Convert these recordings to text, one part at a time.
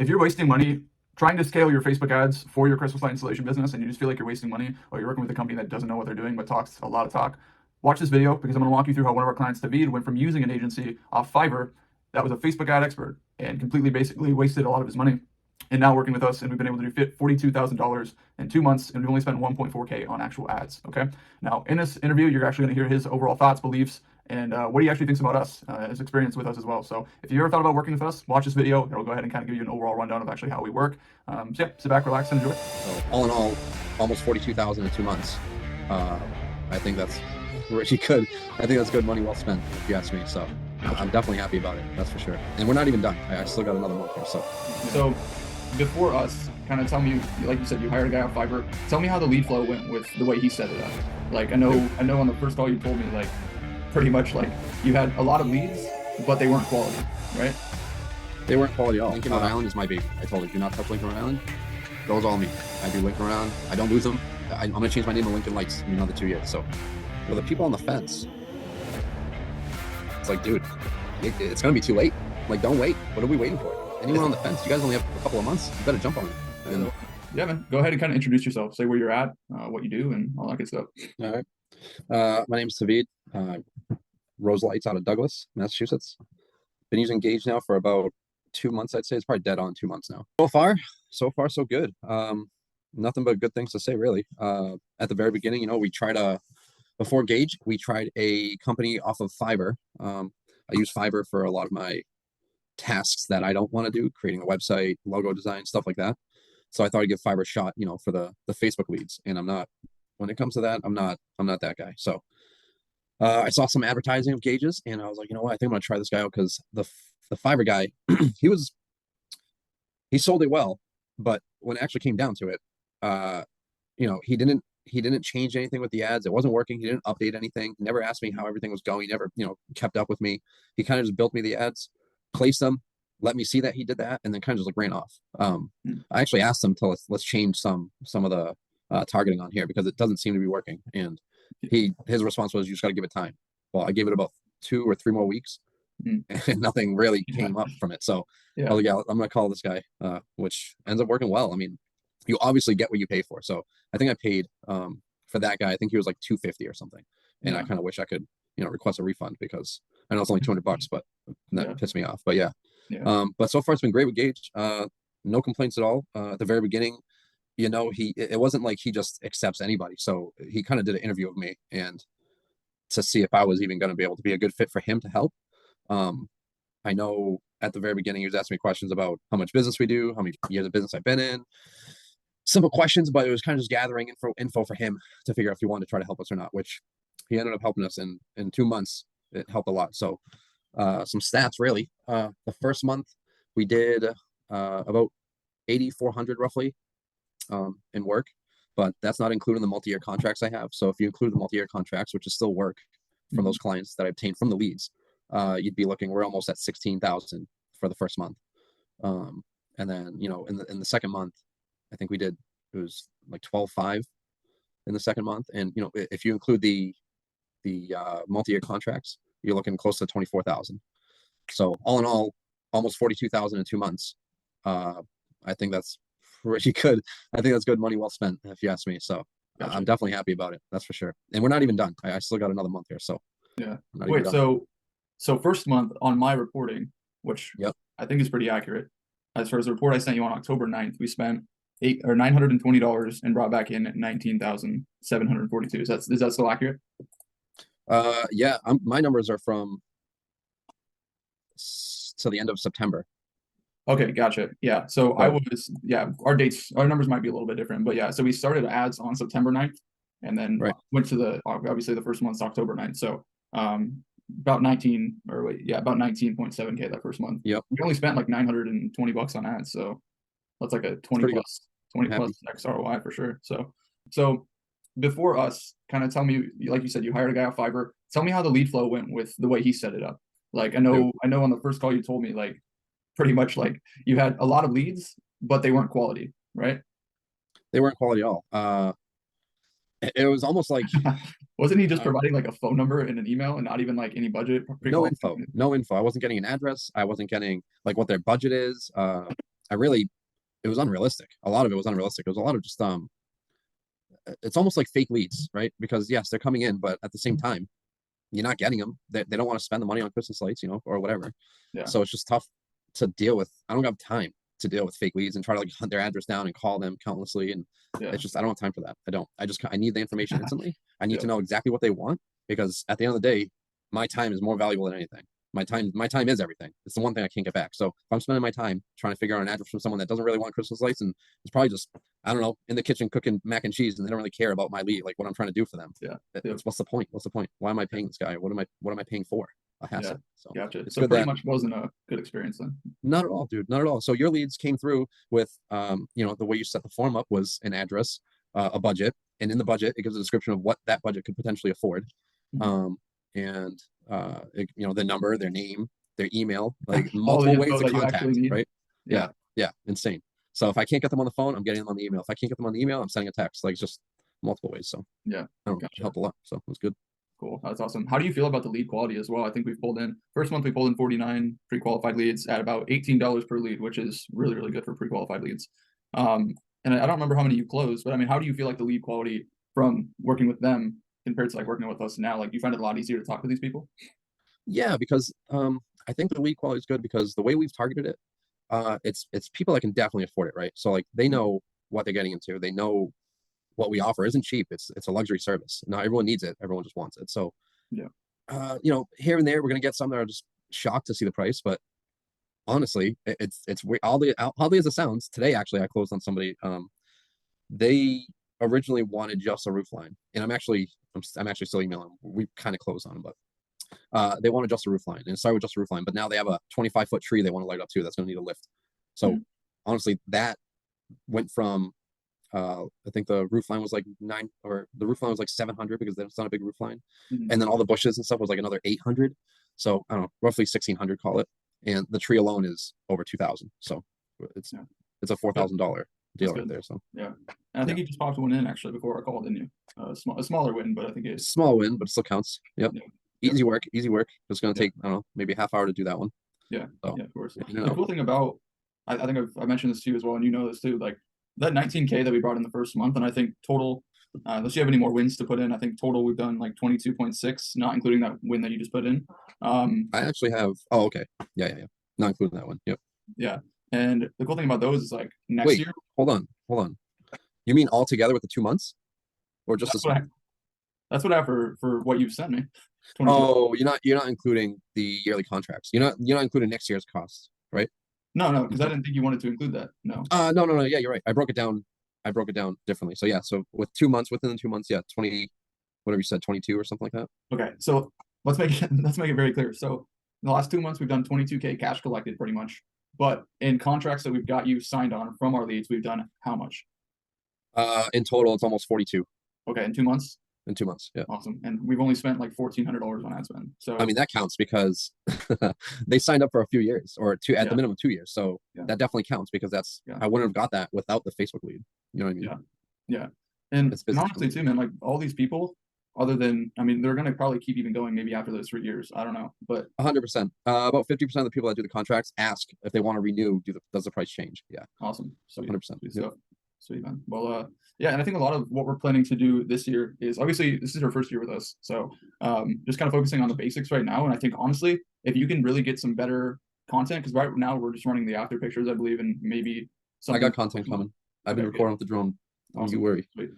if you're wasting money trying to scale your Facebook ads for your Christmas light installation business and you just feel like you're wasting money or you're working with a company that doesn't know what they're doing but talks a lot of talk, watch this video because I'm going to walk you through how one of our clients, Tavid, went from using an agency off Fiverr that was a Facebook ad expert and completely basically wasted a lot of his money. And now working with us, and we've been able to do fit $42,000 in 2 months, and we've only spent 1.4K on actual ads. Okay. Now, in this interview, you're actually going to hear his overall thoughts, beliefs, and what he actually thinks about us, his experience with us as well. So, if you ever thought about working with us, watch this video. It'll go ahead and kind of give you an overall rundown of actually how we work. So, yeah, sit back, relax, and enjoy. So all in all, almost 42,000 in 2 months. I think that's pretty good. I think that's good money well spent, if you ask me. So I'm definitely happy about it. That's for sure. And we're not even done. I still got another month here. So before us, kind of tell me, like you said, you hired a guy off Fiverr. Tell me how the lead flow went with the way he set it up. Like I know on the first call you told me like pretty much like you had a lot of leads, but they weren't quality, right? They weren't quality at all. Lincoln Rhode Island is my baby. I told you, do not touch Lincoln Rhode Island. Those all me. I do Lincoln Rhode Island. I don't lose them. I'm going to change my name to Lincoln Lights in another 2 years. So for the people on the fence, it's like, dude, it's going to be too late. Like, don't wait. What are we waiting for? Anyone on the fence, you guys only have a couple of months. You better jump on it. And, yeah, man. Go ahead and kind of introduce yourself. Say where you're at, what you do, and all that good stuff. All right. My name is Tavid. Rose Lights out of Douglas, Massachusetts. Been using Gauge now for about 2 months, I'd say. It's probably dead on 2 months now. So far, so good. Nothing but good things to say, really. At the very beginning, before Gauge, we tried a company off of Fiverr. I use Fiverr for a lot of my tasks that I don't want to do, creating a website, logo design, stuff like that. So I thought I'd give Fiverr a shot, for the Facebook leads. And when it comes to that, I'm not that guy. So I saw some advertising of Gauges and I was like, you know what, I think I'm gonna try this guy out because the Fiverr guy, he sold it well, but when it actually came down to it, he didn't change anything with the ads. It wasn't working. He didn't update anything. He never asked me how everything was going. He never, kept up with me. He kind of just built me the ads, placed them, let me see that he did that, and then kind of just like ran off. I actually asked him to let's change some of the targeting on here because it doesn't seem to be working. And his response was, you just got to give it time. Well, I gave it about 2 or 3 more weeks, and nothing really came up from it. So I was like, yeah, I'm gonna call this guy, which ends up working well. I mean, you obviously get what you pay for. So I think I paid for that guy. I think he was like $250 or something, and I kind of wish I could request a refund because I know it's only $200, but that pissed me off. But but so far it's been great with Gauge. No complaints at all. At the very beginning, it wasn't like he just accepts anybody. So he kind of did an interview of me and to see if I was even going to be able to be a good fit for him to help. I know at the very beginning he was asking me questions about how much business we do, how many years of business I've been in. Simple questions, but it was kind of just gathering info for him to figure out if he wanted to try to help us or not, which he ended up helping us in 2 months. It helped a lot. So some stats really. The first month we did about 8,400 roughly in work, but that's not including the multi-year contracts I have. So if you include the multi-year contracts, which is still work from those clients that I obtained from the leads, you'd be looking, we're almost at 16,000 for the first month. And then, in the second month, I think it was like 12.5 in the second month. And, if you include the multi-year contracts, you're looking close to 24,000. So all in all, almost 42,000 in 2 months. I think that's pretty good. I think that's good money well spent, if you ask me. So gotcha. I'm definitely happy about it. That's for sure. And we're not even done. I still got another month here. So yeah. Wait, so first month on my reporting, which I think is pretty accurate. As far as the report I sent you on October 9th, we spent $920 and brought back in 19,742. Is that still accurate? Yeah, my numbers are from to the end of September. Okay, gotcha. Yeah, so our numbers might be a little bit different, but yeah, so we started ads on September 9th and then went to obviously the first month's October 9th. So about 19.7K that first month. Yep. We only spent like $920 on ads, so that's like a 20 plus X ROI for sure. So before us, kind of tell me, like you said, you hired a guy off Fiverr. Tell me how the lead flow went with the way he set it up. Like I know on the first call you told me like pretty much like you had a lot of leads, but they weren't quality, right? They weren't quality at all. It was almost like wasn't he just providing like a phone number and an email and not even like any budget? No info. I wasn't getting an address. I wasn't getting like what their budget is. I I really, it was unrealistic. A lot of it was unrealistic. It was a lot of just it's almost like fake leads, right? Because yes, they're coming in, but at the same time, you're not getting them. They don't want to spend the money on Christmas lights, or whatever. Yeah. So it's just tough to deal with. I don't have time to deal with fake leads and try to like hunt their address down and call them countlessly. And Yeah. it's just, I don't have time for that. I don't. I need the information instantly. I need Yeah. to know exactly what they want because at the end of the day, my time is more valuable than anything. My time is everything. It's the one thing I can't get back. So if I'm spending my time trying to figure out an address from someone that doesn't really want Christmas lights and it's probably just, I don't know, in the kitchen cooking mac and cheese and they don't really care about my lead, like what I'm trying to do for them. Yeah. What's the point? What's the point? Why am I paying this guy? What am I paying for? A Yeah. hassle. So Gotcha. it's So good pretty that much wasn't a good experience then. not at all, dude. Not at all. So your leads came through with, the way you set the form up was an address, a budget, and in the budget it gives a description of what that budget could potentially afford, Mhm. um, and the number, their name, their email, like All the multiple ways info to that you actually contact, need. right? Yeah. Yeah, yeah, insane. So if I can't get them on the phone, I'm getting them on the email. If I can't get them on the email, I'm sending a text. Like just multiple ways. So Yeah. I don't know, it Gotcha. helped a lot. So it was good. Cool. That's awesome. How do you feel about the lead quality as well? I think we've pulled in first month we pulled in 49 pre-qualified leads at about $18 per lead, which is really, really good for pre-qualified leads. Um, and I don't remember how many you closed, but I mean, how do you feel like the lead quality from working with them compared to like working with us now? Like, do you find it a lot easier to talk to these people? Yeah, because I think the lead quality is good because the way we've targeted it, it's people that can definitely afford it, right? So like they know what they're getting into. They know what we offer isn't cheap. It's a luxury service. Not everyone needs it. Everyone just wants it. So Yeah. here and there we're gonna get some that are just shocked to see the price, but honestly, it's weird. Oddly as it sounds, today actually I closed on somebody. They originally wanted just a roof line, and I'm actually still emailing them. We kind of closed on them, but they wanted just a roof line, and it started with just a roof line, but now they have a 25-foot tree they want to light up too. That's going to need a lift. So Mhm. honestly, that went from I think the roof line was like the roof line was like 700 because it's not a big roof line, Mhm. and then all the bushes and stuff was like another 800. So I don't know, roughly 1600, call it, and the tree alone is over 2000. So it's Yeah. it's a Good. $4,000 deal That's right good. there. So Yeah. And I yeah, think you just popped one in actually before I called, didn't you? A smaller win, but I think small win, but it still counts. Yep, yeah. Yep. easy work, easy work. It's gonna Yeah. take, I don't know, maybe a half hour to do that one. Yeah, So yeah, of course. in and The out. cool thing about I think I mentioned this to you as well, and you know this too. Like that 19K that we brought in the first month, and I think total, unless you have any more wins to put in, I think total we've done like 22.6, not including that win that you just put in. Um, I actually have. Oh, okay. Yeah, yeah, yeah. Not including that one. Yep. yeah, and the cool thing about those is like next Wait, year, hold on. You mean all together with the 2 months, or just that's this what I month? that's what I have for what you've sent me. 22. Oh, you're not including the yearly contracts. You're not including next year's costs, right? No, no, You because I said- didn't think you wanted to include that. No. No, no, no. Yeah, you're right. I broke it down. I broke it down differently. So yeah, so with 2 months, within the 2 months, yeah, 20, whatever you said, 22 or something like that. Okay, so let's make it very clear. So in the last 2 months, we've done 22K cash collected pretty much. But in contracts that we've got you signed on from our leads, we've done how much? In total, it's almost 42 Okay, in 2 months. in 2 months. Yeah. Awesome. And we've only spent like $1,400 on ad spend. I So mean, that counts because they signed up for a few years or two at the yeah, minimum 2 years. So yeah, that definitely counts because yeah, I wouldn't have got that without the Facebook lead. You know what I mean? yeah, yeah. And It's business for honestly me. too, man, like all these people, other than I mean, they're gonna probably keep even going maybe after those 3 years. I don't know. But 100%. About 50% of the people that do the contracts ask if they want to renew. Does the price change? Yeah, awesome. Sweet. 100%. Sweet Yep. stuff. Sweet, man. Well, yeah, and I think a lot of what we're planning to do this year is obviously this is our first year with us. So just kind of focusing on the basics right now. And I think honestly, if you can really get some better content, because right now we're just running the after pictures, I believe, and maybe I something. got content coming. I've been Okay, good. recording with the drone. Don't you Awesome. worry. Sweet.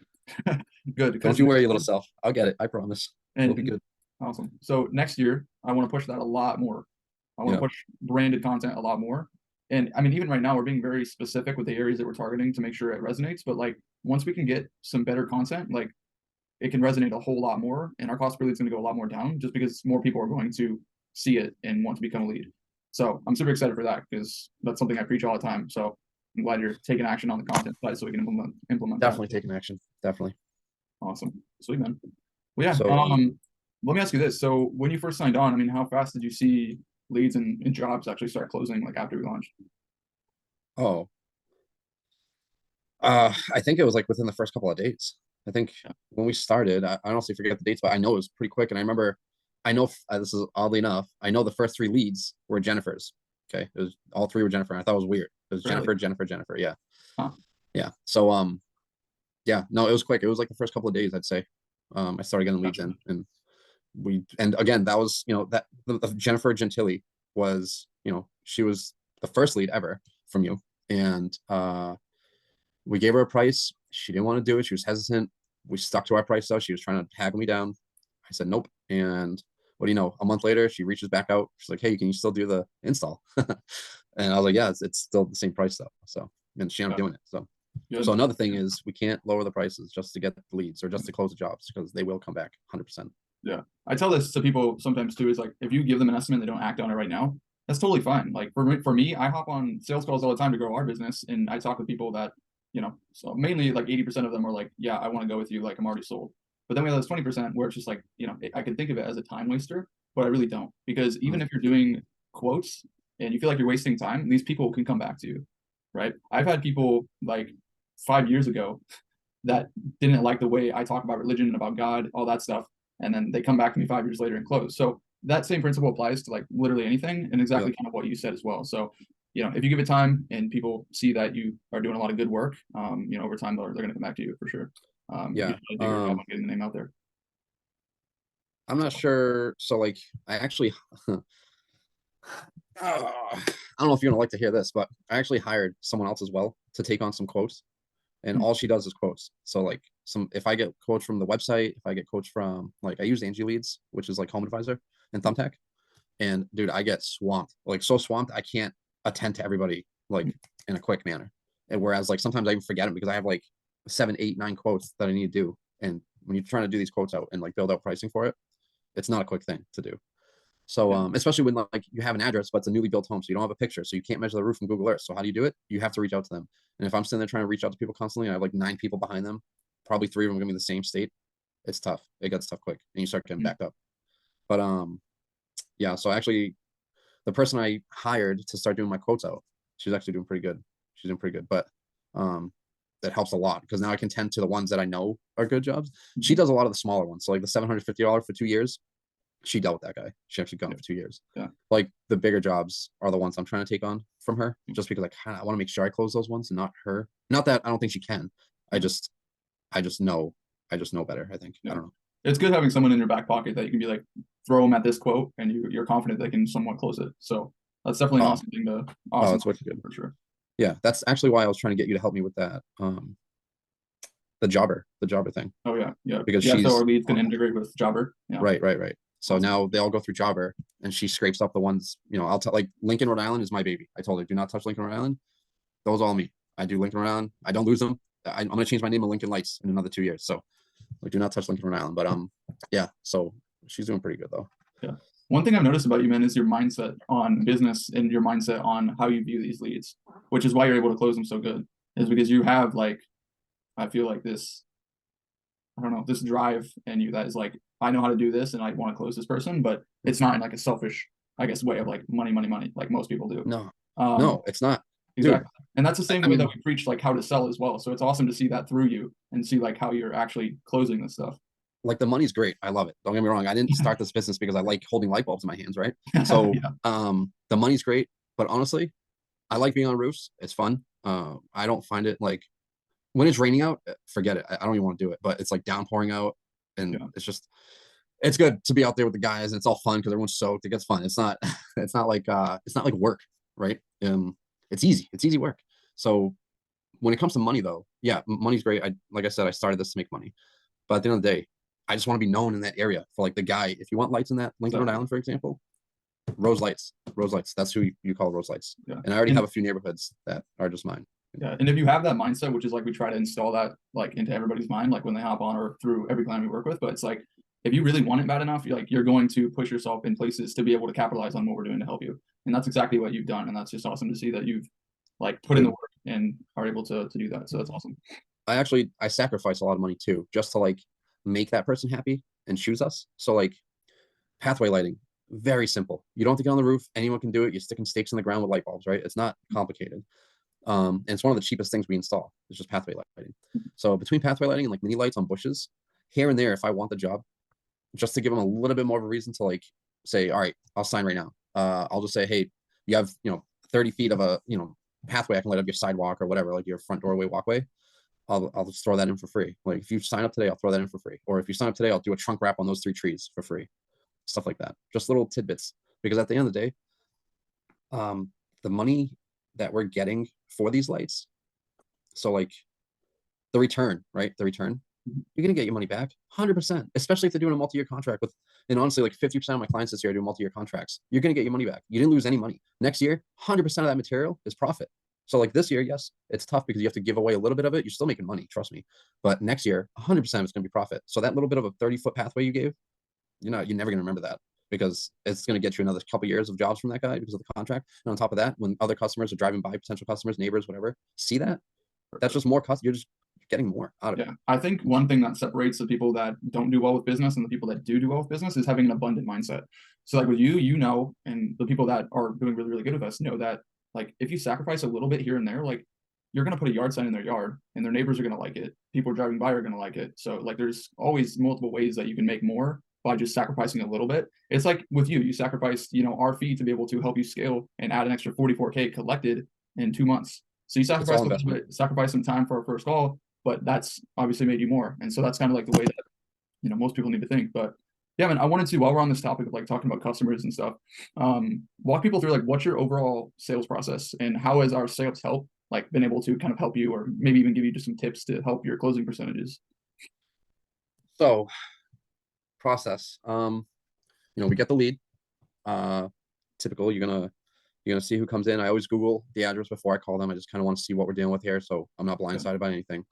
Good. Don't Because you worry, next your little year, self. I'll get it. I promise. We'll be and good. awesome. So next year, I want to push that a lot more. I want Yeah. to push branded content a lot more. And I mean, even right now, we're being very specific with the areas that we're targeting to make sure it resonates. But like, once we can get some better content, like it can resonate a whole lot more, and our cost per lead is going to go a lot more down, just because more people are going to see it and want to become a lead. So I'm super excited for that because that's something I preach all the time. So I'm glad you're taking action on the content side so we can implement that. Definitely taking action. Definitely. Awesome, sweet man. Well, yeah. So, Let me ask you this. So when you first signed on, I mean, how fast did you see leads and jobs actually start closing like after we launched? oh, I think it was like within the first couple of days. I think Yeah. when we started, I honestly forget the dates, but I know it was pretty quick. And I remember, I know this is oddly enough, I know the first three leads were Jennifer's. Okay, it was all three were Jennifer. And I thought it was weird. It was Really? Jennifer, Jennifer, Jennifer. Yeah, Huh. yeah. So yeah, no, it was quick. It was like the first couple of days, I'd say. I started getting leads Gotcha. in, and again, that was that the Jennifer Gentili was she was the first lead ever from you, and we gave her a price. She didn't want to do it. She was hesitant. We stuck to our price though. She was trying to haggle me down. I said nope. And what do you know? A month later, she reaches back out. She's like, "Hey, can you still do the install?" And I was like, "Yeah, it's still the same price though." So and she ended up Gotcha. doing it. So Good. another thing is we can't lower the prices just to get the leads or just to close the jobs because they will come back 100%. Yeah. I tell this to people sometimes too, is like if you give them an estimate, they don't act on it right now, that's totally fine. Like for me, I hop on sales calls all the time to grow our business, and I talk with people that, so mainly like 80% of them are like, yeah, I want to go with you, like I'm already sold. But then we have this 20% where it's just like, I can think of it as a time waster, but I really don't. Because even Mhm. if you're doing quotes and you feel like you're wasting time, these people can come back to you. Right. I've had people like 5 years ago that didn't like the way I talk about religion and about God, all that stuff. And then they come back to me 5 years later and close. So that same principle applies to like literally anything, and Yep. exactly kind of what you said as well. So, if you give it time and people see that you are doing a lot of good work, over time they're going to come back to you for sure. You Yeah. just gotta do your job on getting the name out there. I'm not sure. So like I actually I don't know if you're gonna like to hear this, but I actually hired someone else as well to take on some quotes, and Hmm. all she does is quotes. So like if I get quotes from the website, if I get quotes from like I use Angie Leads, which is like Home Advisor and Thumbtack, and dude, I get swamped, like so swamped I can't attend to everybody like in a quick manner. And whereas like sometimes I even forget them because I have like 7, 8, 9 quotes that I need to do, and when you're trying to do these quotes out and like build out pricing for it, it's not a quick thing to do. So Yeah. especially when like you have an address, but it's a newly built home, so you don't have a picture, so you can't measure the roof from Google Earth. So how do you do it? You have to reach out to them. And if I'm sitting there trying to reach out to people constantly, I have like 9 people behind them, probably 3 of them are gonna be in the same state. It's tough. It gets tough quick, and you start getting Mhm. backed up. But yeah. So actually, the person I hired to start doing my quotes out, she's actually doing pretty good. She's doing pretty good, but um, that helps a lot because now I can tend to the ones that I know are good jobs. She Mhm. does a lot of the smaller ones, so like the $750 for 2 years, she dealt with that guy. She actually got him Yeah. for 2 years. Yeah. Like the bigger jobs are the ones I'm trying to take on from her, just because I want to make sure I close those ones and not her. Not that I don't think she can. I Yeah. just I just know better. I think I Yeah. don't know. It's good having someone in your back pocket that you can be like, throw them at this quote, and you're confident they can somewhat close it. So that's definitely an Oh, awesome thing to oh, awesome it's wicked good. for sure. Yeah, that's actually why I was trying to get you to help me with that. The jobber thing, Oh yeah, yeah, because yeah. So our she's leads can integrate with Jobber. Yeah, right. So awesome. now they all go through Jobber, and she scrapes up the ones. I'll tell like Lincoln, Rhode Island is my baby. I told her, do not touch Lincoln, Rhode Island. Those all me. I do Lincoln, Rhode Island. I don't lose them. I'm gonna change my name to Lincoln Lights in another 2 years. So like, do not touch Lincoln, Rhode Island. But yeah. So she's doing pretty good though. Yeah. One thing I've noticed about you, man, is your mindset on business and your mindset on how you view these leads, which is why you're able to close them so good. Is because you have like, I feel like this, I don't know, this drive in you that is like, I know how to do this and I want to close this person, but it's not in like a selfish, I guess, way of like money, money, money, like most people do. No, Um, no, it's not, dude. exactly. And that's the same I way that mean, we preach like how to sell as well. So it's awesome to see that through you and see like how you're actually closing this stuff. like the money's great. I love it. Don't get me wrong. I didn't start this business because I like holding light bulbs in my hands, right? So Yeah. the money's great, but honestly, I like being on roofs. It's fun. I don't find it like when it's raining out, forget it. I don't even want to do it. But it's like downpouring out, and Yeah. it's good to be out there with the guys, and it's all fun because everyone's soaked. It gets fun. It's not it's not like work, right? It's easy. It's easy work. So when it comes to money, though, yeah, money's great. Like I said, I started this to make money, but at the end of the day, I just want to be known in that area for like the guy. If you want lights in that Lincoln, Rhode Exactly. Island, for example, Rose Lights, Rose Lights. That's who you call Rose Lights. Yeah. And I already have And a few neighborhoods that are just mine. yeah, and if you have that mindset, which is like we try to install that like into everybody's mind, like when they hop on or through every client we work with, but it's like if you really want it bad enough, you're going to push yourself in places to be able to capitalize on what we're doing to help you. And that's exactly what you've done. And that's just awesome to see that you've like put in the Dude, work and are able to do that. So that's awesome. I sacrifice a lot of money too, just to like make that person happy and choose us. So like pathway lighting, very simple. You don't have to get on the roof. Anyone can do it. You're sticking stakes in the ground with light bulbs, right? It's not complicated. And it's one of the cheapest things we install. It's just pathway lighting. So between pathway lighting and like mini lights on bushes, here and there, if I want the job, just to give them a little bit more of a reason to like say, all right, I'll sign right now. I'll just say, hey, you have, 30 feet of a, pathway I can light up your sidewalk or whatever, like your front doorway walkway. I'll just throw that in for free. Like if you sign up today, I'll throw that in for free. Or if you sign up today, I'll do a trunk wrap on those 3 trees for free. Stuff like that. Just little tidbits. Because at the end of the day, the money that we're getting for these lights, so like the return, right? The return, you're gonna get your money back 100%, especially if they're doing a multi-year contract with, and honestly, like 50% of my clients this year are doing multi-year contracts. You're gonna get your money back. You didn't lose any money. Next year, 100% of that material is profit. So like this year, yes, it's tough because you have to give away a little bit of it. You're still making money, trust me. But next year, 100% is gonna be profit. So that little bit of a 30-foot pathway you gave, you're never gonna remember that because it's gonna get you another couple years of jobs from that guy because of the contract. And on top of that, when other customers are driving by, potential customers, neighbors, whatever, see that, that's just more cost. You're just getting more out of it. Yeah, I think one thing that separates the people that don't do well with business and the people that do well with business is having an abundant mindset. So like with you, and the people that are doing really, really good with us know that like if you sacrifice a little bit here and there, like you're gonna put a yard sign in their yard and their neighbors are gonna like it. People driving by are gonna like it. So like there's always multiple ways that you can make more by just sacrificing a little bit. It's like with you, you sacrificed, our fee to be able to help you scale and add an extra 44K collected in 2 months. So you sacrificed a little bit, sacrificed some time for our first call, but that's obviously made you more. And so that's kind of like the way that, most people need to think. But yeah, man, I wanted to, while we're on this topic of like talking about customers and stuff, walk people through like what's your overall sales process and how has our sales help like been able to kind of help you or maybe even give you just some tips to help your closing percentages? So process. We get the lead. Typical, you're gonna see who comes in. I always Google the address before I call them. I just kind of want to see what we're dealing with here, so I'm not blindsided by anything.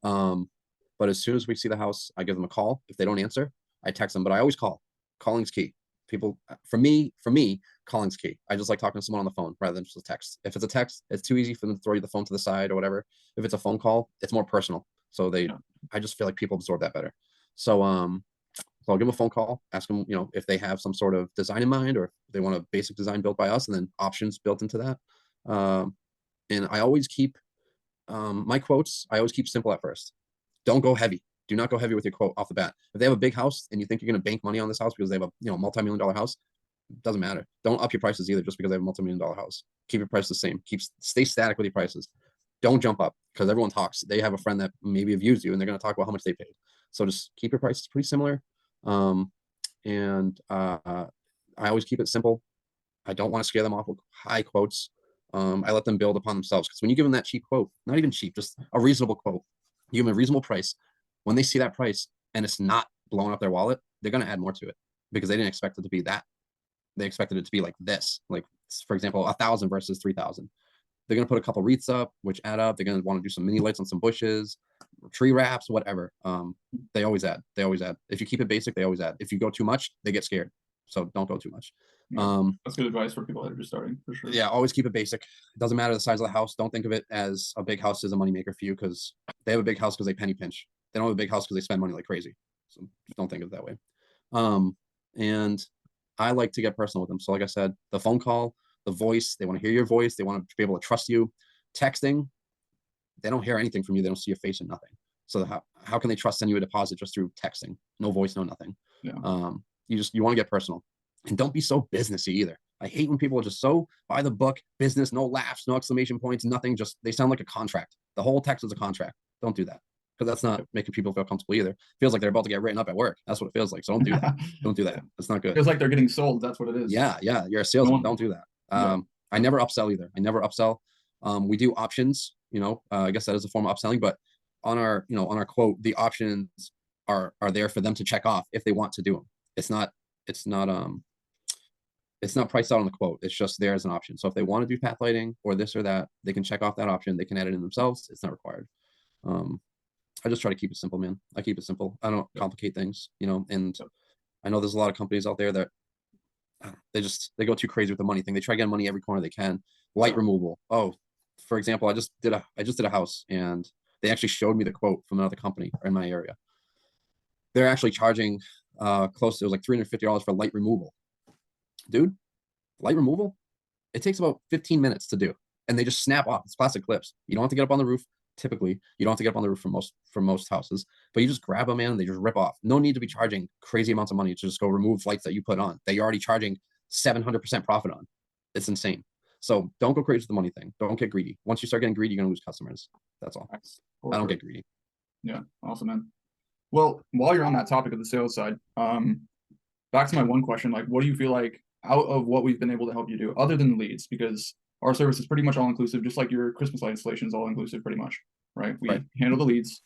But as soon as we see the house, I give them a call. If they don't answer, I text them. But I always call. Calling's key. People, for me, calling's key. I just like talking to someone on the phone rather than just a text. If it's a text, it's too easy for them to throw you the phone to the side or whatever. If it's a phone call, it's more personal. So I just feel like people absorb that better. So I'll give them a phone call, ask them, if they have some sort of design in mind or if they want a basic design built by us and then options built into that. And I always keep my quotes, I always keep simple at first. Don't go heavy. Do not go heavy with your quote off the bat. If they have a big house and you think you're going to bank money on this house because they have a multi-million dollar house, it doesn't matter. Don't up your prices either just because they have a multi-million dollar house. Keep your price the same. Stay static with your prices. Don't jump up because everyone talks. They have a friend that maybe have used you and they're going to talk about how much they paid. So just keep your prices pretty similar. I always keep it simple. I don't want to scare them off with high quotes. I let them build upon themselves because when you give them that cheap quote, not even cheap, just a reasonable quote, you give them a reasonable price. When they see that price and it's not blowing up their wallet, they're going to add more to it because they didn't expect it to be that. They expected it to be like this, like for example, 1,000 versus 3,000. They're going to put a couple wreaths up, which add up. They're going to want to do some mini lights on some bushes, tree wraps, whatever. They always add. If you keep it basic, they always add. If you go too much, they get scared. So don't go too much. That's good advice for people that are just starting, for sure. Yeah, always keep it basic. It doesn't matter the size of the house. Don't think of it as a big house is a moneymaker for you because they have a big house because they penny pinch. They don't have a big house because they spend money like crazy. So just don't think of it that way. And I like to get personal with them. So like I said, the phone call, the voice, they want to hear your voice. They want to be able to trust you. Texting, they don't hear anything from you. They don't see your face and nothing. So how can they trust send you a deposit just through texting? No voice, no nothing. Yeah. You want to get personal. And don't be so businessy either. I hate when people are just so by the book, business, no laughs, no exclamation points, nothing. Just they sound like a contract. The whole text is a contract. Don't do that because that's not making people feel comfortable either. It feels like they're about to get written up at work. That's what it feels like. So don't do that. Don't do that. That's not good. It feels like they're getting sold. That's what it is. Yeah. You're a salesman. Don't do that. I never upsell either. I never upsell. We do options. I guess that is a form of upselling. But on our quote, the options are there for them to check off if they want to do them. It's not priced out on the quote. It's just there as an option. So if they want to do path lighting or this or that, they can check off that option. They can add it in themselves. It's not required. I just try to keep it simple, man. I keep it simple. I don't complicate things, and I know there's a lot of companies out there that they go too crazy with the money thing. They try getting money every corner they can. Light removal. Oh, for example, I just did a house and they actually showed me the quote from another company in my area. They're actually charging close to, it was like $350 for light removal. Dude, light removal, it takes about 15 minutes to do. And they just snap off. It's plastic clips. You don't have to get up on the roof. Typically, you don't have to get up on the roof for most houses, but you just grab them in and they just rip off. No need to be charging crazy amounts of money to just go remove lights that you put on that you're already charging 700% profit on. It's insane. So don't go crazy with the money thing. Don't get greedy. Once you start getting greedy, you're gonna lose customers. That's all. Nice. I For don't sure. get greedy. Yeah. Awesome, man. Well, while you're on that topic of the sales side, back to my one question, like, what do you feel like out of what we've been able to help you do, other than the leads, because our service is pretty much all inclusive, just like your Christmas light installation is all inclusive, pretty much, right? Right. We handle the leads,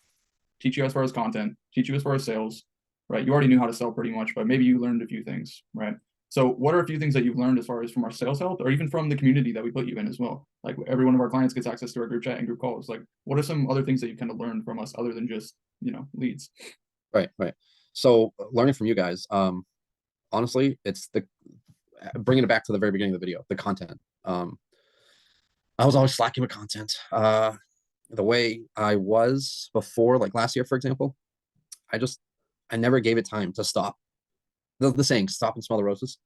teach you as far as content, teach you as far as sales, right? You already knew how to sell pretty much, but maybe you learned a few things, right? So, what are a few things that you've learned as far as from our sales help, or even from the community that we put you in as well? Like every one of our clients gets access to our group chat and group calls. Like, what are some other things that you kind of learned from us other than just leads? Right. Right. So learning from you guys, honestly, it's the bringing it back to the very beginning of the video, the content. I was always slacking with content. The way I was before, like last year, for example, I just I never gave it time to stop. The saying, stop and smell the roses.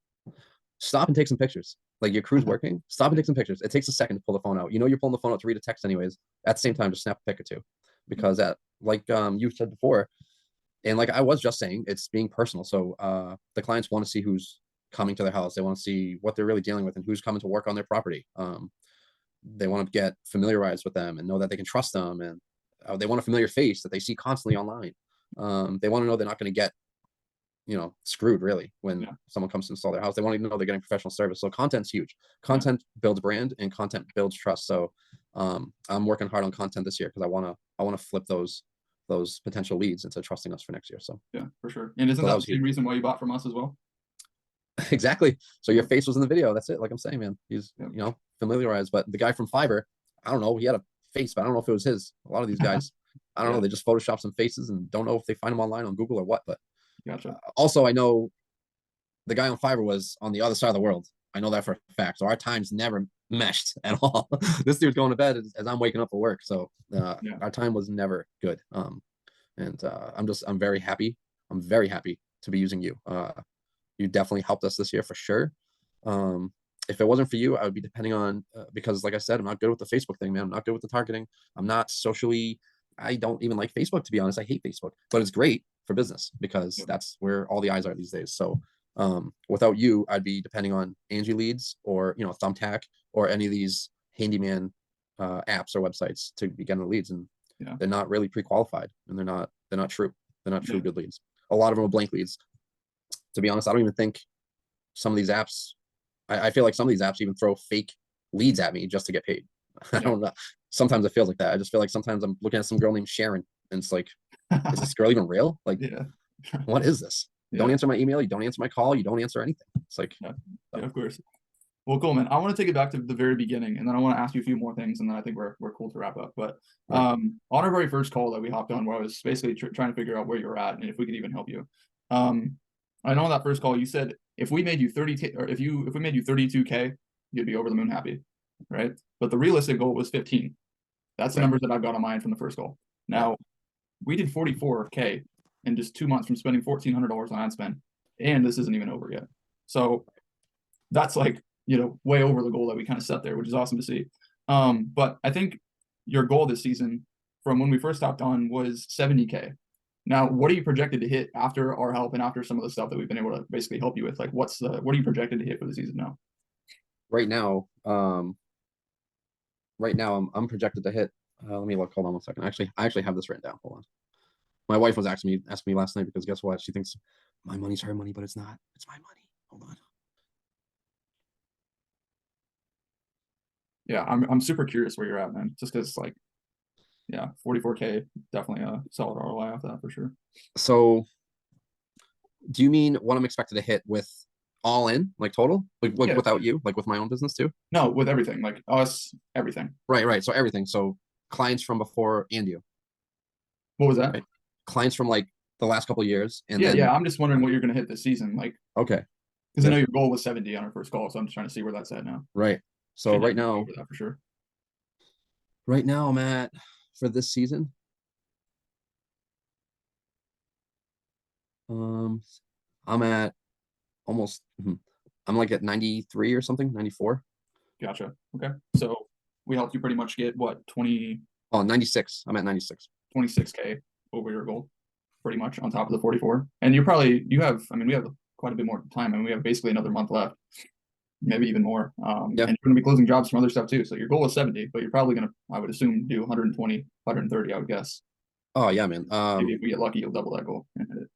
Stop and take some pictures. Like your crew's working, stop and take some pictures. It takes a second to pull the phone out. You know you're pulling the phone out to read a text anyways. At the same time, just snap a pic or two. Because that, like you said before, and like I was just saying, it's being personal. So the clients want to see who's coming to their house. They want to see what they're really dealing with and who's coming to work on their property. They want to get familiarized with them and know that they can trust them, and they want a familiar face that they see constantly online. They want to know they're not going to get screwed really when Yeah. someone comes to install their house. They want to know they're getting professional service. So content's huge. Content builds brand and content builds trust. So I'm working hard on content this year because I want to flip those potential leads into trusting us for next year. So Yeah, for sure. And isn't so that that the was same huge. reason why you bought from us as well? Exactly. So your Yeah. face was in the video. That's it. Like I'm saying, man, he's Yeah. familiarized. But the guy from Fiverr, I don't know. He had a face, but I don't know if it was his. A lot of these guys, I don't know. Yeah. They just Photoshop some faces and don't know if they find them online on Google or what. But Gotcha. also, I know the guy on Fiverr was on the other side of the world. I know that for a fact. So our times never meshed at all. This dude's going to bed as I'm waking up for work. So Yeah. our time was never good. And I'm very happy. I'm very happy to be using you. You definitely helped us this year for sure. Um, if it wasn't for you, I would be depending on because, like I said, I'm not good with the Facebook thing, man. I'm not good with the targeting. I'm not socially. I don't even like Facebook, to be honest. I hate Facebook, but it's great for business because Yep. that's where all the eyes are these days. So, without you, I'd be depending on Angie Leads or Thumbtack or any of these handyman apps or websites to be getting the leads, and Yeah. they're not really pre-qualified, and they're not true. They're not true Yeah. good leads. A lot of them are blank leads. To be honest, I don't even think some of these apps. I feel like some of these apps even throw fake leads at me just to get paid. I Yeah. don't know. Sometimes it feels like that. I just feel like sometimes I'm looking at some girl named Sharon, and it's like, is this girl even real? Like, Yeah. what is this? You don't Yeah. answer my email. You don't answer my call. You don't answer anything. It's like, Yeah. Yeah. so, Of course. Well, cool, man. I want to take it back to the very beginning, and then I want to ask you a few more things, and then I think we're cool to wrap up. But right, on our very first call that we hopped on, where I was basically trying to figure out where you're at and if we could even help you. Um, I know on that first call you said if we made you 30K, or if we made you 32K, you'd be over the moon happy, right? But the realistic goal was 15. That's the right, numbers that I've got on mine from the first call. right, Now we did 44K in just 2 months from spending $1,400 on ad spend, and this isn't even over yet. So that's like way over the goal that we kind of set there, which is awesome to see. But I think your goal this season from when we first stopped on was 70K. Now, what are you projected to hit after our help and after some of the stuff that we've been able to basically help you with? Like, what are you projected to hit for the season now? right now. Right now I'm projected to hit. Let me look. Hold on one second. I actually have this written down. Hold on. My wife was asking me last night because guess what? She thinks my money's her money, but it's not. It's my money. Hold on. Yeah, I'm super curious where you're at, man. Just because like, yeah, 44K definitely a solid ROI off that for sure. So, do you mean what I'm expected to hit with all in, like total, like Yeah, without you, like with my own business too? no, with everything, like us, everything. Right, right. So everything. So clients from before and you, What was that? right? Clients from like the last couple of years, and Yeah, yeah. then I'm just wondering what you're gonna hit this season, like okay, because I know yep, your goal was 70 on our first call, so I'm just trying to see where that's at now. right. So Can definitely go over that for sure. right now I'm at for this season. Um, I'm at almost. I'm like at 93 or something, 94. Gotcha. Okay. So we helped you pretty much get what 96. I'm at 96. 26K over your goal, pretty much on top of the 44. And you have, I mean, we have quite a bit more time, and we have basically another month left. maybe even more. Yeah. And you're going to be closing jobs from other stuff too. So your goal is 70, but you're probably going to, I would assume, do 120, 130, I would guess. Oh yeah, man. Maybe if we get lucky, you'll double that goal.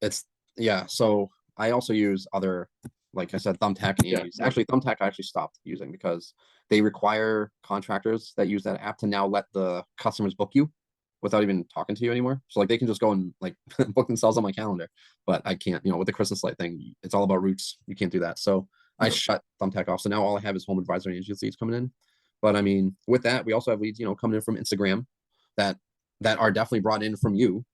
It's yeah. So I also use other, like I said, Thumbtack and Yeah. Andes. Actually, Thumbtack I actually stopped using because they require contractors that use that app to now let the customers book you without even talking to you anymore. So like they can just go and like book themselves on my calendar, but I can't. You know, with the Christmas light thing, it's all about routes. You can't do that. So I Yep. shut Thumbtack off. So now all I have is home advisor and agency leads coming in. But I mean, with that, we also have leads, coming in from Instagram that are definitely brought in from you.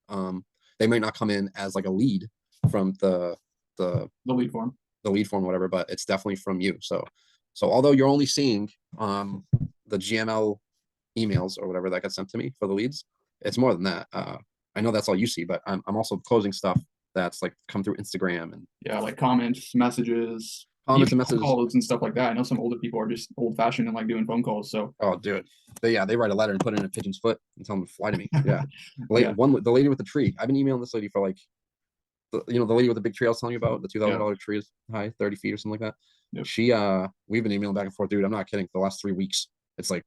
They might not come in as like a lead from the The lead form. the lead form, whatever, but it's definitely from you. So although you're only seeing the GML emails or whatever that got sent to me for the leads, it's more than that. I know that's all you see, but I'm also closing stuff that's like come through Instagram and Yeah, like comments, messages, comments even and phone messages. calls and stuff like that. I know some older people are just old fashioned and like doing phone calls. So Oh, dude. They write a letter and put it in a pigeon's foot and tell them to fly to me. Yeah. yeah, The lady with the tree. I've been emailing this lady for like the lady with the big tree I was telling you about, the yeah, $2,000 tree is high, 30 feet or something like that. yep. We've been emailing back and forth, dude. I'm not kidding. For the last 3 weeks, it's like,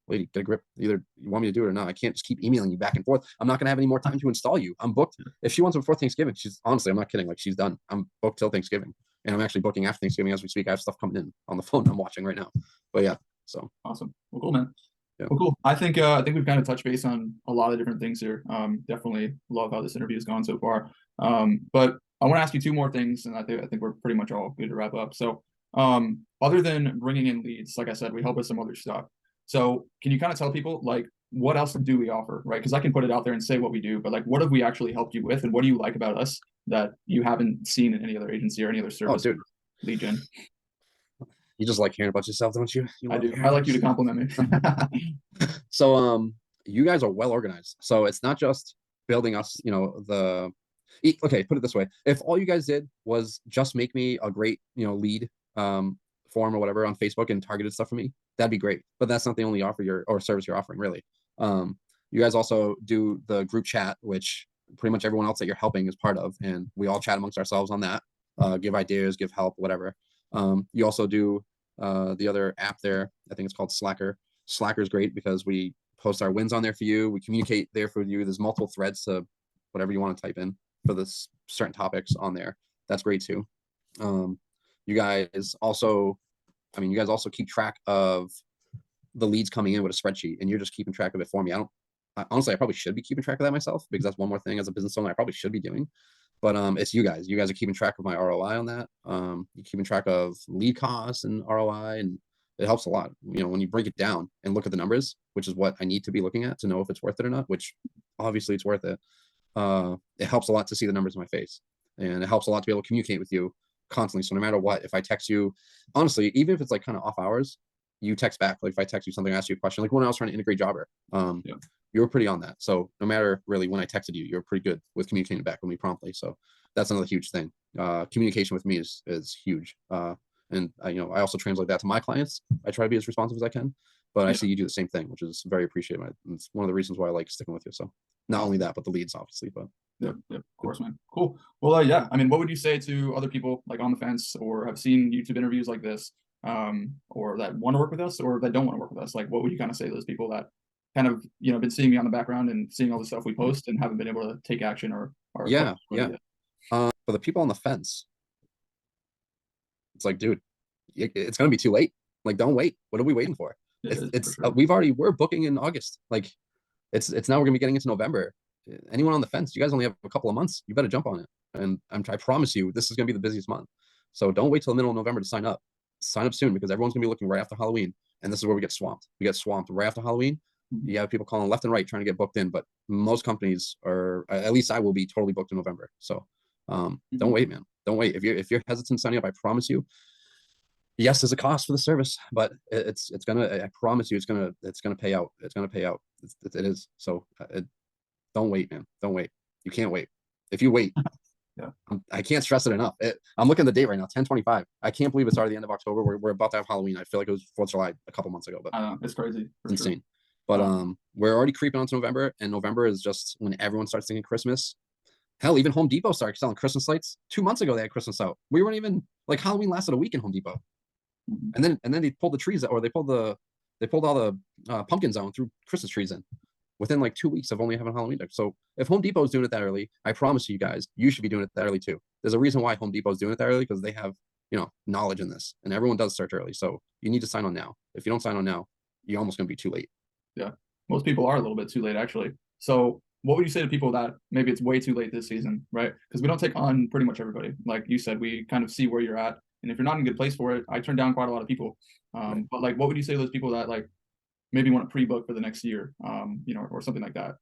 lady, get a grip. Either you want me to do it or not. I can't just keep emailing you back and forth. I'm not gonna have any more time to install you. I'm booked. If she wants it before Thanksgiving, she's honestly, I'm not kidding. Like she's done. I'm booked till Thanksgiving, and I'm actually booking after Thanksgiving as we speak. I have stuff coming in on the phone I'm watching right now. But yeah, so Awesome. Well, cool, man. yeah. Well, cool. I think we've kind of touched base on a lot of different things here. Definitely love how this interview has gone so far. But I want to ask you two more things, and I think we're pretty much all good to wrap up. So, other than bringing in leads, like I said, we help with some other stuff. So, can you kind of tell people like what else do we offer, right? Because I can put it out there and say what we do, but like what have we actually helped you with, and what do you like about us that you haven't seen in any other agency or any other Oh, service dude, lead gen? you just like hearing about yourself, don't you? You I love do. I hearing like about you to yourself. compliment me. So you guys are well organized. So it's not just building us, okay, put it this way. If all you guys did was just make me a great, lead form or whatever on Facebook and targeted stuff for me, that'd be great. But that's not the only offer or service you're offering, really. You guys also do the group chat, which pretty much everyone else that you're helping is part of, and we all chat amongst ourselves on that. Give ideas, give help, whatever. You also do the other app there. I think it's called Slacker. Slacker is great because we post our wins on there for you. We communicate there for you. There's multiple threads to whatever you want to type in for this certain topics on there. That's great too. Um, you guys also, you guys also keep track of the leads coming in with a spreadsheet, and you're just keeping track of it for me. Honestly, I probably should be keeping track of that myself because that's one more thing as a business owner I probably should be doing. But it's you guys. You guys are keeping track of my ROI on that. You're keeping track of lead costs and ROI, and it helps a lot. When you break it down and look at the numbers, which is what I need to be looking at to know if it's worth it or not. Which obviously it's worth it. It helps a lot to see the numbers in my face, and it helps a lot to be able to communicate with you constantly. So no matter what, if I text you, honestly, even if it's like kind of off hours, you text back. Like if I text you something, I ask you a question, like when I was trying to integrate Jobber, Yeah. you were pretty on that. So no matter really when I texted you, you're pretty good with communicating back with me promptly. So that's another huge thing. Communication with me is huge. And I also translate that to my clients. I try to be as responsive as I can, but I Yeah. see you do the same thing, which is very appreciated. It's one of the reasons why I like sticking with you. So not only that, but the leads, obviously. But Yep, yep, of course, man. Cool. Well, yeah. I mean, what would you say to other people like on the fence or have seen YouTube interviews like this, or that want to work with us or that don't want to work with us? Like, what would you kind of say to those people that kind of been seeing me on the background and seeing all the stuff we post and haven't been able to take action or yeah, yeah. For the people on the fence, it's like, dude, it's gonna be too late. Like, don't wait. What are we waiting for? It It's is for it's sure. we're booking in August. Like, it's now we're gonna be getting into November. Anyone on the fence, you guys only have a couple of months. You better jump on it. And I promise you, this is gonna be the busiest month. So don't wait till the middle of November to sign up. Sign up soon because everyone's gonna be looking right after Halloween, and this is where we get swamped. We get swamped right after Halloween. Mhm. You have people calling left and right trying to get booked in, but most companies are, at least I will be totally booked in November. So don't Mhm. wait, man. Don't wait. If you're hesitant signing up, I promise you, yes, there's a cost for the service, but it's gonna. I promise you, it's gonna pay out. It's gonna pay out. It is. So don't wait, man. Don't wait. You can't wait. If you wait, Yeah. I can't stress it enough. I'm looking at the date right now, 10/25. I can't believe it's already the end of October. We're about to have Halloween. I feel like it was 4th of July a couple months ago, but I know it's crazy for it's sure. insane. But Um, we're already creeping onto November, and November is just when everyone starts thinking Christmas. Hell, even Home Depot started selling Christmas lights 2 months ago. They had Christmas out. We weren't even like Halloween lasted a week in Home Depot. Mhm. And then they pulled the trees out, or they pulled all the pumpkins out and threw Christmas trees in within like 2 weeks of only having Halloween deck. So if Home Depot is doing it that early, I promise you guys, you should be doing it that early too. There's a reason why Home Depot is doing it that early, because they have, knowledge in this, and everyone does start early. So you need to sign on now. If you don't sign on now, you're almost going to be too late. Yeah. Most people are a little bit too late, actually. So, what would you say to people that maybe it's way too late this season, right? Because we don't take on pretty much everybody. Like you said, we kind of see where you're at. And if you're not in a good place for it, I turn down quite a lot of people. Right. But like, what would you say to those people that like maybe want to pre-book for the next year, or something like that?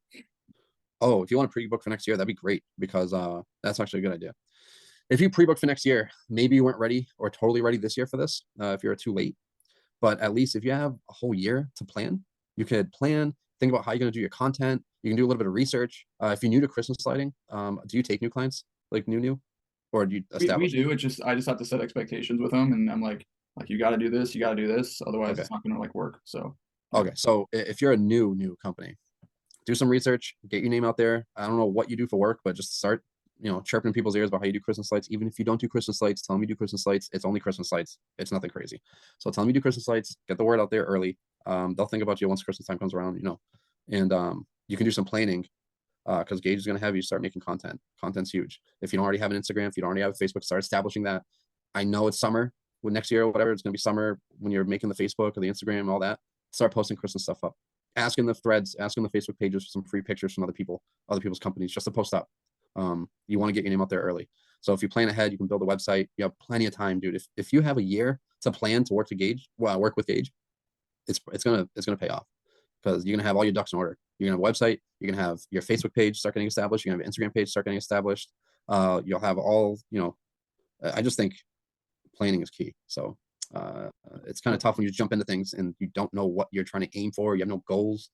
Oh, if you want to pre-book for next year, that'd be great, because that's actually a good idea. If you pre-book for next year, maybe you weren't ready or totally ready this year for this, if you're too late. But at least if you have a whole year to plan, you could plan, think about how you're going to do your content. You can do a little bit of research. If you're new to Christmas lighting, do you take new clients, like new, or do you We establish them? do. It's just I just have to set expectations with them, and I'm like you got to do this, you got to do this, otherwise Okay. it's not going to like work. So yeah, Okay. So if you're a new company, do some research, get your name out there. I don't know what you do for work, but just start, chirping in people's ears about how you do Christmas lights. Even if you don't do Christmas lights, tell them you do Christmas lights. It's only Christmas lights. It's nothing crazy. So tell them you do Christmas lights. Get the word out there early. They'll think about you once Christmas time comes around. And you can do some planning, because Gage is going to have you start making content. Content's huge. If you don't already have an Instagram, if you don't already have a Facebook, start establishing that. I know it's summer. When next year or whatever, it's going to be summer when you're making the Facebook or the Instagram, all that. Start posting Christmas stuff up. Asking the threads, asking the Facebook pages for some free pictures from other people's companies, just to post up. You want to get your name out there early. So if you plan ahead, you can build a website. You have plenty of time, dude. If you have a year to plan to work with Gage, it's gonna pay off, because you're gonna have all your ducks in order. You're gonna have a website. You're gonna have your Facebook page start getting established. You're gonna have an Instagram page start getting established. You'll have all. I just think planning is key. So it's kind yeah, of tough when you jump into things and you don't know what you're trying to aim for. You have no goals.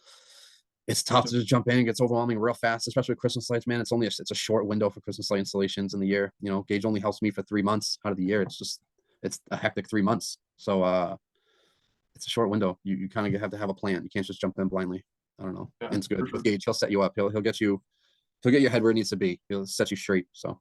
It's tough gotcha. to just jump in. It gets overwhelming real fast, especially with Christmas lights, man. It's a short window for Christmas light installations in the year. Gage only helps me for 3 months out of the year. It's a hectic 3 months. So it's a short window. You kind of have to have a plan. You can't just jump in blindly. I don't know. Yeah, And it's for good sure. with Gage. He'll set you up. He'll get your head where it needs to be. He'll set you straight. So